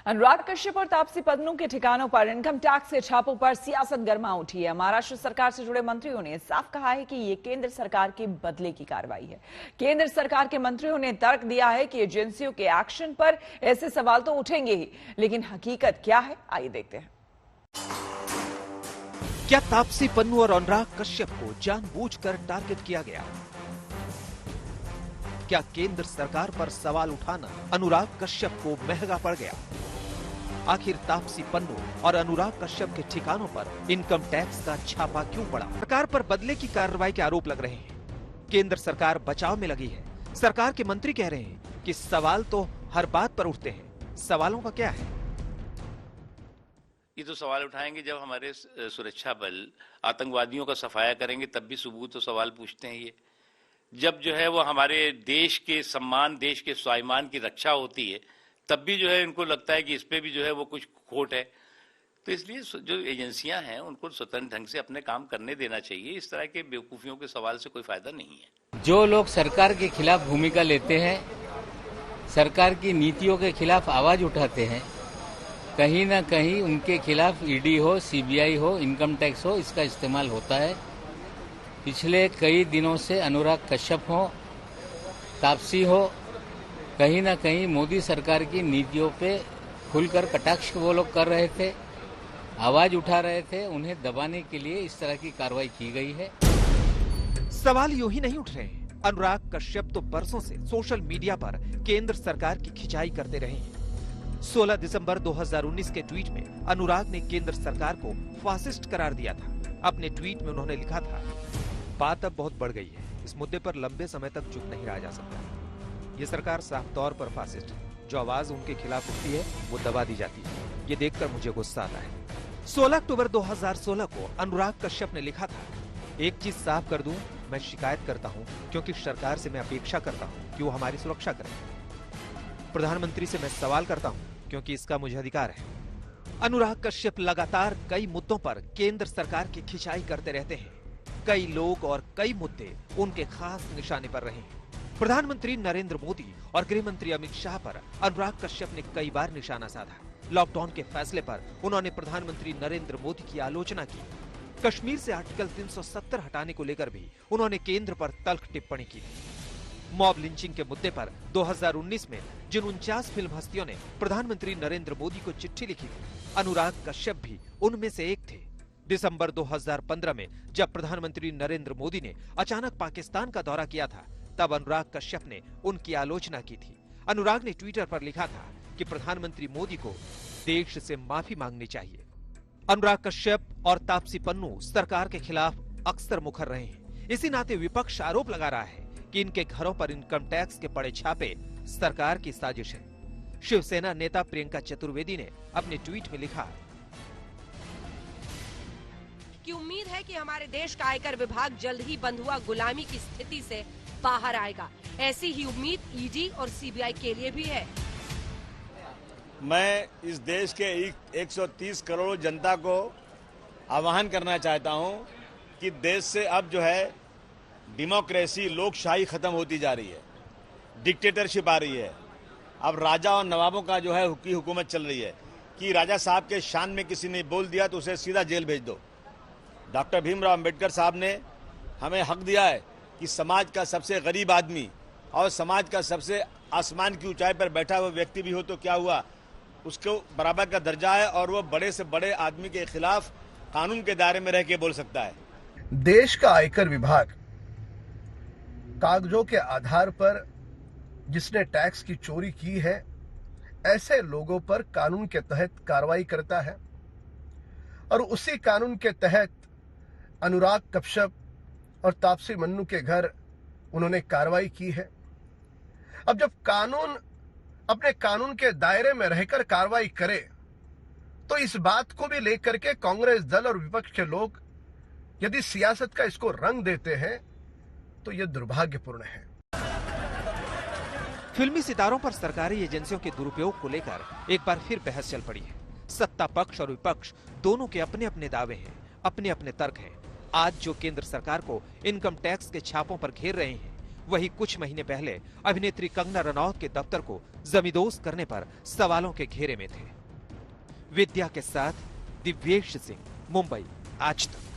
अनुराग कश्यप और तापसी पन्नू के ठिकानों पर इनकम टैक्स के छापों पर सियासत गर्मा उठी है। महाराष्ट्र सरकार से जुड़े मंत्रियों ने साफ कहा है कि ये केंद्र सरकार के बदले की कार्रवाई है। केंद्र सरकार के मंत्रियों ने तर्क दिया है कि एजेंसियों के एक्शन पर ऐसे सवाल तो उठेंगे ही, लेकिन हकीकत क्या है, आइए देखते हैं। क्या तापसी पन्नू और अनुराग कश्यप को जानबूझकर टारगेट किया गया? क्या केंद्र सरकार पर सवाल उठाना अनुराग कश्यप को महंगा पड़ गया? आखिर तापसी पन्नू और अनुराग कश्यप के ठिकानों पर इनकम टैक्स का छापा क्यों पड़ा? सरकार पर बदले की कार्रवाई के आरोप लग रहे हैं। केंद्र सरकार बचाव में लगी है। सरकार के मंत्री कह रहे हैं कि सवाल तो हर बात पर उठते हैं। सवालों का क्या है? ये तो सवाल उठाएंगे जब हमारे सुरक्षा बल आतंकवादियों का सफाया करेंगे, तब भी सबूत तो सवाल पूछते हैं। ये जब जो है वो हमारे देश के सम्मान, देश के स्वाभिमान की रक्षा होती है, तब भी जो है इनको लगता है कि इस पे भी जो है वो कुछ खोट है। तो इसलिए जो एजेंसियां हैं उनको स्वतंत्र ढंग से अपने काम करने देना चाहिए। इस तरह के बेवकूफियों के सवाल से कोई फायदा नहीं है। जो लोग सरकार के खिलाफ भूमिका लेते हैं, सरकार की नीतियों के खिलाफ आवाज उठाते हैं, कहीं ना कहीं उनके खिलाफ ईडी हो, सीबीआई हो, इनकम टैक्स हो, इसका इस्तेमाल होता है। पिछले कई दिनों से अनुराग कश्यप हो, तापसी हो, कहीं ना कहीं मोदी सरकार की नीतियों पे खुलकर कटाक्ष वो लोग कर रहे थे, आवाज उठा रहे थे। उन्हें दबाने के लिए इस तरह की कार्रवाई की गई है। सवाल यूं ही नहीं उठ रहे हैं। अनुराग कश्यप तो बरसों से सोशल मीडिया पर केंद्र सरकार की खिंचाई करते रहे हैं। 16 दिसंबर 2019 के ट्वीट में अनुराग ने केंद्र सरकार को फासिस्ट करार दिया था। अपने ट्वीट में उन्होंने लिखा था, बात अब बहुत बढ़ गई है, इस मुद्दे पर लंबे समय तक चुप नहीं रहा जा सकता। ये सरकार साफ तौर पर फासिस्ट है। जो आवाज उनके खिलाफ उठती है वो दबा दी जाती है। ये देखकर मुझे गुस्सा आता है। 16 अक्टूबर 2016 को अनुराग कश्यप ने लिखा था, एक चीज साफ कर दूं, मैं शिकायत करता हूं क्योंकि सरकार से मैं अपेक्षा करता हूं कि वो हमारी सुरक्षा करे। प्रधानमंत्री से मैं सवाल करता हूं क्योंकि इसका मुझे अधिकार है। अनुराग कश्यप लगातार कई मुद्दों पर केंद्र सरकार की खिंचाई करते रहते हैं। कई लोग और कई मुद्दे उनके खास निशाने पर रहे हैं। प्रधानमंत्री नरेंद्र मोदी और गृह मंत्री अमित शाह पर अनुराग कश्यप ने कई बार निशाना साधा। लॉकडाउन के फैसले पर उन्होंने प्रधानमंत्री नरेंद्र मोदी की आलोचना की। कश्मीर से आर्टिकल 370 हटाने को लेकर भी उन्होंने केंद्र पर तल्ख टिप्पणी की थी। मॉब लिंचिंग के मुद्दे पर 2019 में जिन 49 फिल्म हस्तियों ने प्रधानमंत्री नरेंद्र मोदी को चिट्ठी लिखी थी, अनुराग कश्यप भी उनमें से एक थे। दिसंबर 2015 में जब प्रधानमंत्री नरेंद्र मोदी ने अचानक पाकिस्तान का दौरा किया था, तब अनुराग कश्यप ने उनकी आलोचना की थी। अनुराग ने ट्विटर पर लिखा था कि प्रधानमंत्री मोदी को देश से माफी मांगनी चाहिए। अनुराग कश्यप और तापसी पन्नू सरकार के खिलाफ अक्सर मुखर रहे हैं। इसी नाते विपक्ष आरोप लगा रहा है कि इनके घरों पर इनकम टैक्स के पड़े छापे सरकार की साजिश है। शिवसेना नेता प्रियंका चतुर्वेदी ने अपने ट्वीट में लिखा कि उम्मीद है कि हमारे देश का आयकर विभाग जल्द ही बंद हुआ गुलामी की स्थिति से बाहर आएगा। ऐसी ही उम्मीद ईडी और सीबीआई के लिए भी है। मैं इस देश के 130 करोड़ जनता को आह्वान करना चाहता हूं कि देश से अब जो है डेमोक्रेसी, लोकशाही खत्म होती जा रही है, डिक्टेटरशिप आ रही है। अब राजा और नवाबों का जो है हुकूमत चल रही है कि राजा साहब के शान में किसी ने बोल दिया तो उसे सीधा जेल भेज दो। डॉक्टर भीमराव अंबेडकर साहब ने हमें हक दिया है कि समाज का सबसे गरीब आदमी और समाज का सबसे आसमान की ऊंचाई पर बैठा हुआ व्यक्ति भी हो तो क्या हुआ, उसको बराबर का दर्जा है और वो बड़े से बड़े आदमी के खिलाफ कानून के दायरे में रह के बोल सकता है। देश का आयकर विभाग कागजों के आधार पर जिसने टैक्स की चोरी की है, ऐसे लोगों पर कानून के तहत कार्रवाई करता है और उसी कानून के तहत अनुराग कश्यप और तापसी पन्नू के घर उन्होंने कार्रवाई की है। अब जब कानून अपने कानून के दायरे में रहकर कार्रवाई करे, तो इस बात को भी लेकर के कांग्रेस दल और विपक्ष के लोग यदि सियासत का इसको रंग देते हैं तो यह दुर्भाग्यपूर्ण है। फिल्मी सितारों पर सरकारी एजेंसियों के दुरुपयोग को लेकर एक बार फिर बहस चल पड़ी है। सत्ता पक्ष और विपक्ष दोनों के अपने अपने दावे हैं, अपने अपने तर्क हैं। आज जो केंद्र सरकार को इनकम टैक्स के छापों पर घेर रहे हैं, वही कुछ महीने पहले अभिनेत्री कंगना रनौत के दफ्तर को जमींदोज करने पर सवालों के घेरे में थे। विद्या के साथ दिव्येश सिंह, मुंबई, आज तक।